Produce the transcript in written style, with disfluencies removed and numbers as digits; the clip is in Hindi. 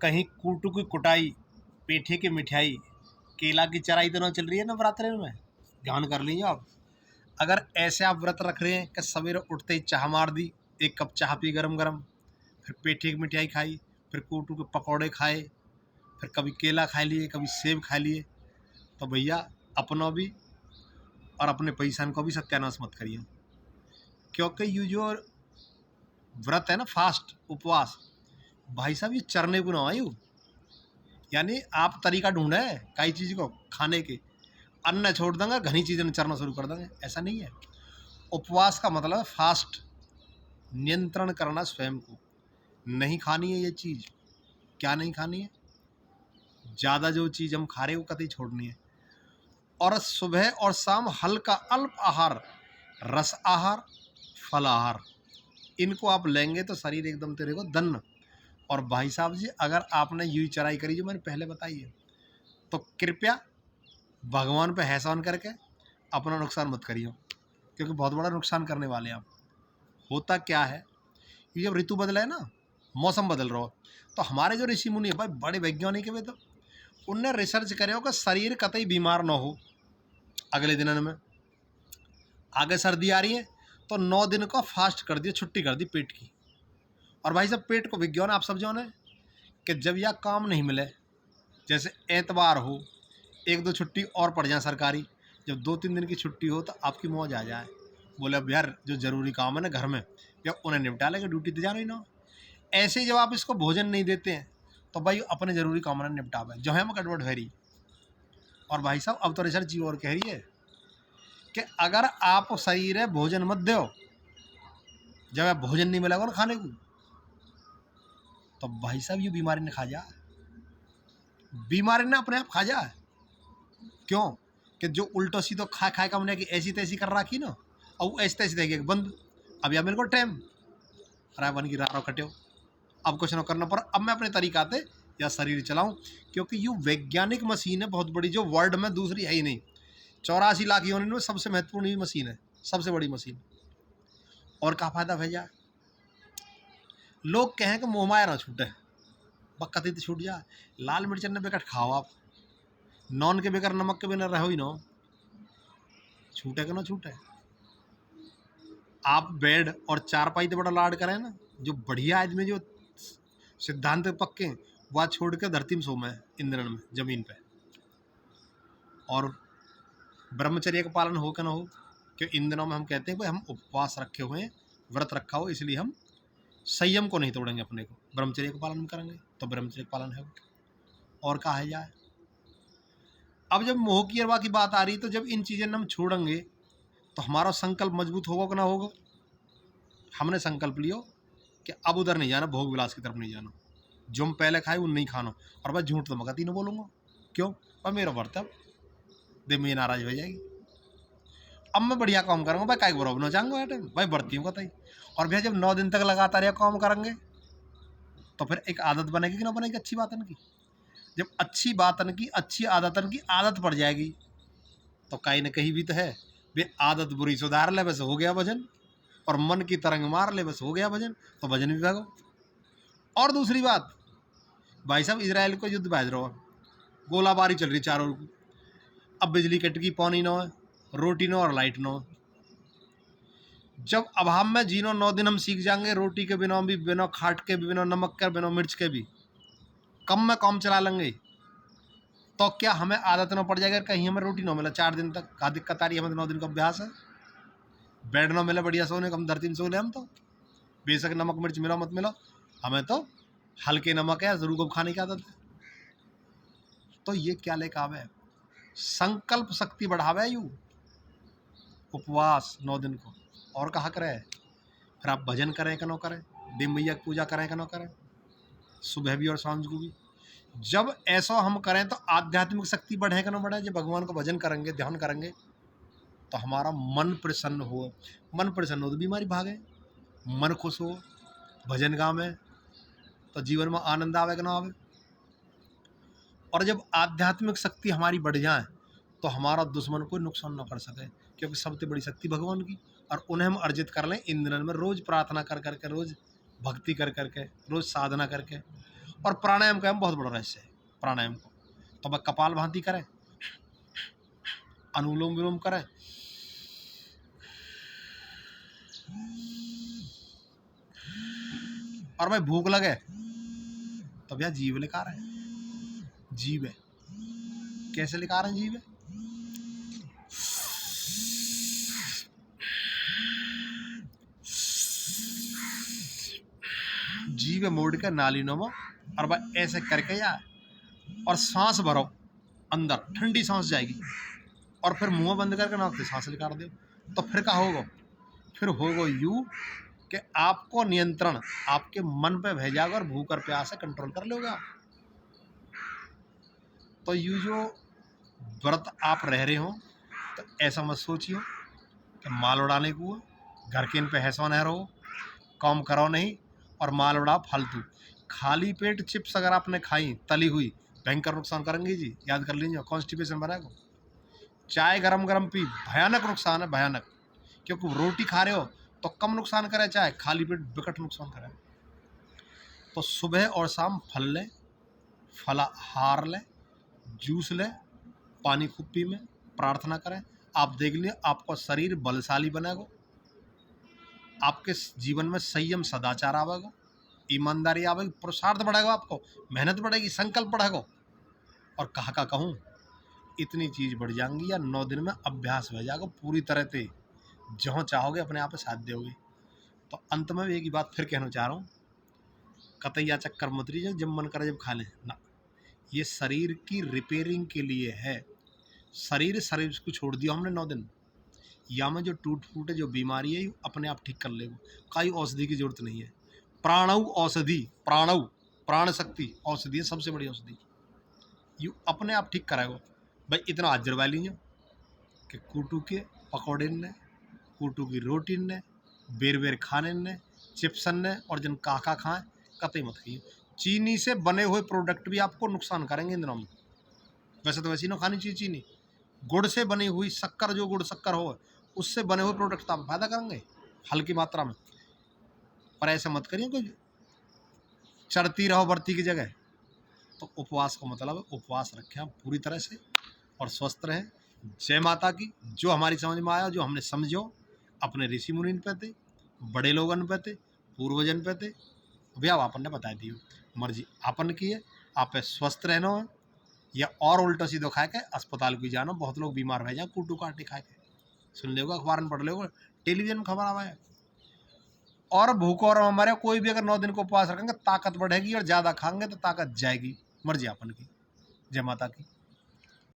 कहीं कूटू की कुटाई, पेठे की मिठाई, केला की चराई दोनों चल रही है नवरात्रे में। ध्यान कर लीजिए आप। अगर ऐसे आप व्रत रख रहे हैं कि सवेरे उठते ही चाह मार दी, एक कप चाह पी गरम गरम, फिर पेठे की मिठाई खाई, फिर कूटू के पकौड़े खाए, फिर कभी केला खा लिए, कभी सेब खा लिए, तो भैया अपनों भी और अपने पैसा को भी सत्यानाश मत करिए। क्योंकि ये जो व्रत है ना, फास्ट उपवास, भाई साहब ये चरने को ना आयु। यानी आप तरीका ढूंढे कई चीज़ को खाने के, अन्न छोड़ देंगे, घनी चीज़ें चरना शुरू कर देंगे, ऐसा नहीं है। उपवास का मतलब है फास्ट, नियंत्रण करना स्वयं को। नहीं खानी है ये चीज़, क्या नहीं खानी है, ज़्यादा जो चीज़ हम खा रहे हैं वो कतई छोड़नी है। और सुबह और शाम हल्का अल्प आहार, रस आहार, फल आहार, इनको आप लेंगे तो शरीर एकदम तेरे को दन्न। और भाई साहब जी, अगर आपने यूँ चराई करी जो मैंने पहले बताई है, तो कृपया भगवान पे एहसान करके अपना नुकसान मत करिए, क्योंकि बहुत बड़ा नुकसान करने वाले हैं आप। होता क्या है, ये जब ऋतु बदला है ना, मौसम बदल रहा हो, तो हमारे जो ऋषि मुनि है भाई, बड़े वैज्ञानिक है वे, तो उनने रिसर्च करे हो कि शरीर कतई बीमार ना हो अगले दिनों में। आगे सर्दी आ रही है तो 9 दिन का फास्ट कर दिया, छुट्टी कर दी पेट की। और भाई साहब पेट को विज्ञान आप सब जाने कि जब यह काम नहीं मिले, जैसे एतवार हो, एक दो छुट्टी और पड़ जाए सरकारी, जब 2-3 दिन की छुट्टी हो तो आपकी मौज आ जाए। बोले अब यार जो ज़रूरी काम है ना घर में, या उन्हें निपटा लेंगे, ड्यूटी तो जाना ही ना। ऐसे ही जब आप इसको भोजन नहीं देते हैं तो भाई अपने ज़रूरी काम ने निपटावे जो है कटवट भरी। और भाई साहब अब तो रिसर्च जी और कह रही है कि अगर आप शरीर है भोजन मत दो, जब आप भोजन नहीं मिलेगा ना खाने को, तो भाई साहब ये बीमारी ने खा जा, बीमारी ने अपने आप खा जा। क्यों कि जो उल्टो सीधो खा खा का हमने कि ऐसी तैसी कर रखी ना, और ऐसी तैसी देगी बंद। अब या मेरे को टाइम अरे बन की राह कट्यो, अब कुछ ना करना पर अब मैं अपने तरीकाते या शरीर चलाऊं, क्योंकि ये वैज्ञानिक मशीन है बहुत बड़ी, जो वर्ल्ड में दूसरी है ही नहीं। 84 लाख यूनिट में सबसे महत्वपूर्ण ये मशीन है, सबसे बड़ी मशीन। और क्या फायदा भैया, लोग कहें कि मुँह माया ना छूटे, बक्कती तो छूट जा। लाल मिर्च ने बेकट खाओ आप, नॉन के बेकर नमक के बिना रहो ही ना, छूटे कि ना छूटे। आप बेड और चारपाई तो बड़ा लाड करें ना, जो बढ़िया आदमी जो सिद्धांत पक्के वह छोड़ के धरती में सोमे इंद्रण में जमीन पे। और ब्रह्मचर्य का पालन हो कि ना हो, क्योंकि इन दिनों में हम कहते हैं भाई हम उपवास रखे हुए हैं, व्रत रखा हो, इसलिए हम संयम को नहीं तोड़ेंगे, अपने को ब्रह्मचर्य का पालन करेंगे, तो ब्रह्मचर्य का पालन है। और कहा जाए, अब जब मोह की अरवा की बात आ रही, तो जब इन चीज़ें हम छोड़ेंगे तो हमारा संकल्प मजबूत होगा कि ना होगा। हमने संकल्प लियो कि अब उधर नहीं जाना, भोग विलास की तरफ नहीं जाना, जो हम पहले खाए वो नहीं खाना। और बस झूठ तो मैं कभी नहीं बोलूँगा, क्यों, पर मेरा व्रत है, दे मुझे नाराज हो जाएगी। अब मैं बढ़िया काम करूँगा भाई, काय बराबर ना चाहूँगा टाइम भाई, बढ़ती हूँ कतई। और भैया जब 9 दिन तक लगातार यह काम करेंगे तो फिर एक आदत बनेगी कि ना बनेगी अच्छी बातन की। जब अच्छी बातन की, अच्छी आदतन की आदत पड़ जाएगी, तो कहीं ना कहीं भी तो है वे आदत बुरी सुधार ले, बस हो गया भजन। और मन की तरंग मार ले, बस हो गया भजन, तो भजन भी भागो। और दूसरी बात भाई साहब, इजराइल को युद्ध बाज रहा है, गोलाबारी चल रही चारों ओर। अब बिजली कट गई, पानी ना है, रोटी ना और लाइट ना। जब अभाव में जीनो 9 दिन हम सीख जाएंगे, रोटी के बिना भी, बिना खाट के भी, बिना नमक के, बिना मिर्च के भी, कम में काम चला लेंगे, तो क्या हमें आदत ना पड़ जाएगी। कहीं हमें रोटी ना मिला 4 दिन तक, का दिक्कत आ रही है, हमें तो 9 दिन का अभ्यास है। बेड ना मिले बढ़िया सोने, कम धरती में सो ले हम तो, बेशक नमक मिर्च मिला मत मिला, हमें तो हल्के नमक है जरूर को खाने की आदत है। तो ये क्या लेकर आवे, संकल्प शक्ति बढ़ावे यू उपवास 9 दिन को। और कहा करे, फिर आप भजन करें कि ना करें, देव मैया की पूजा करें कि ना करें, सुबह भी और सांझ को भी। जब ऐसा हम करें तो आध्यात्मिक शक्ति बढ़े कि ना बढ़े। जब भगवान को भजन करेंगे, ध्यान करेंगे, तो हमारा मन प्रसन्न हो, मन प्रसन्न हो तो बीमारी भागे, मन खुश हो, भजन गा में, तो जीवन में आनंद आवे कि ना आवे। और जब आध्यात्मिक शक्ति हमारी बढ़ जाए तो हमारा दुश्मन कोई नुकसान ना कर सके, क्योंकि सबसे बड़ी शक्ति भगवान की। और उन्हें हम अर्जित कर लें इन दिनों में, रोज़ प्रार्थना कर करके, रोज़ भक्ति कर करके, रोज़ साधना करके। और प्राणायाम का बहुत बड़ा रहस्य है प्राणायाम को। तो अब कपाल भांति करें, अनुलोम विलोम करें, और भाई भूख लगे तो भैया जीभ लिखा रहे हैं, जीभ है। कैसे लिखा रहे हैं जीभ है? जीभ मोड़ के नालियों में, और भाई ऐसे करके या और सांस भरो अंदर, ठंडी सांस जाएगी, और फिर मुंह बंद करके नाक से सांस निकाल दो। तो फिर क्या होगा? फिर होगा यू कि आपको नियंत्रण आपके मन पे भेजागा और भूख और प्यास से कंट्रोल कर लोगे आप। तो यू जो व्रत आप रह रहे हो तो ऐसा मत सोचियो कि माल उड़ाने को है, घर के इन पे हैसवा न रहो, काम करो नहीं और माल उड़ा फालतू। खाली पेट चिप्स अगर आपने खाई तली हुई, भयंकर नुकसान करेंगी जी, याद कर लीजिए, कॉन्स्टिपेशन बनेगा। चाय गरम गरम पी, भयानक नुकसान है, भयानक। क्योंकि रोटी खा रहे हो तो कम नुकसान करे, चाहे खाली पेट विकट नुकसान करे। तो सुबह और शाम फल ले, फलाहार ले, जूस ले, पानी खूब पी में, प्रार्थना करें। आप देख लिए आपका शरीर बलशाली बनेगा, आपके जीवन में संयम सदाचार आवेगा, ईमानदारी आवेगी, पुरुषार्थ बढ़ेगा, आपको मेहनत बढ़ेगी, संकल्प बढ़ेगा। और कहा का कहूँ, इतनी चीज़ बढ़ जाएंगी या 9 दिन में अभ्यास हो जाएगा पूरी तरह से, जहाँ चाहोगे अपने आप साथ दोगे। तो अंत में एक ही बात फिर कहना चाह रहा हूँ, कतैया चक्कर मत लीजिए जब मन करे जब खा लें ना। ये शरीर की रिपेयरिंग के लिए है। शरीर को छोड़ दिया हमने 9 दिन, या में जो टूट फूटे जो बीमारी है अपने आप ठीक कर लेगा, कोई औषधि की जरूरत नहीं है। प्राणव औषधि, प्राणव प्राण शक्ति औषधि है, सबसे बड़ी औषधि, यू अपने आप ठीक कराएगा। भाई इतना हाथ जरवा लीजिए कि कूटू के पकौड़े ने, कूटू की रोटी ने, बेर बेर खाने ने, चिप्सन ने, और जिन काका खाएं कतई मत खाइए। चीनी से बने हुए प्रोडक्ट भी आपको नुकसान करेंगे इन दिनों में। वैसे तो वैसी ना खानी चाहिए चीनी। गुड़ से बनी हुई शक्कर, जो गुड़ शक्कर हो, उससे बने हुए प्रोडक्ट तो आप फायदा करेंगे हल्की मात्रा में। पर ऐसा मत करिए कि चढ़ती रहो बढ़ती की जगह। तो उपवास का मतलब है उपवास रखें आप पूरी तरह से और स्वस्थ रहें। जय माता की। जो हमारी समझ में आया, जो हमने समझो, अपने ऋषि मुनि पे थे, बड़े लोगन पे थे, पूर्वजन पे थे, भैया आपन ने बता दियो। मर्जी आपन की है, आप स्वस्थ रहना है या और उल्टा सीधो खाए के अस्पताल की जाना। बहुत लोग बीमार रह जाए कूटू काटे खाए के, सुन लेगा अखबार में पढ़ लेगा, टेलीविजन में खबर आवा है। और भूख और हमारे कोई भी अगर 9 दिन को उपवास रखेंगे ताकत बढ़ेगी, और ज़्यादा खाएंगे तो ताकत जाएगी। मर्जी अपन की। जय माता की।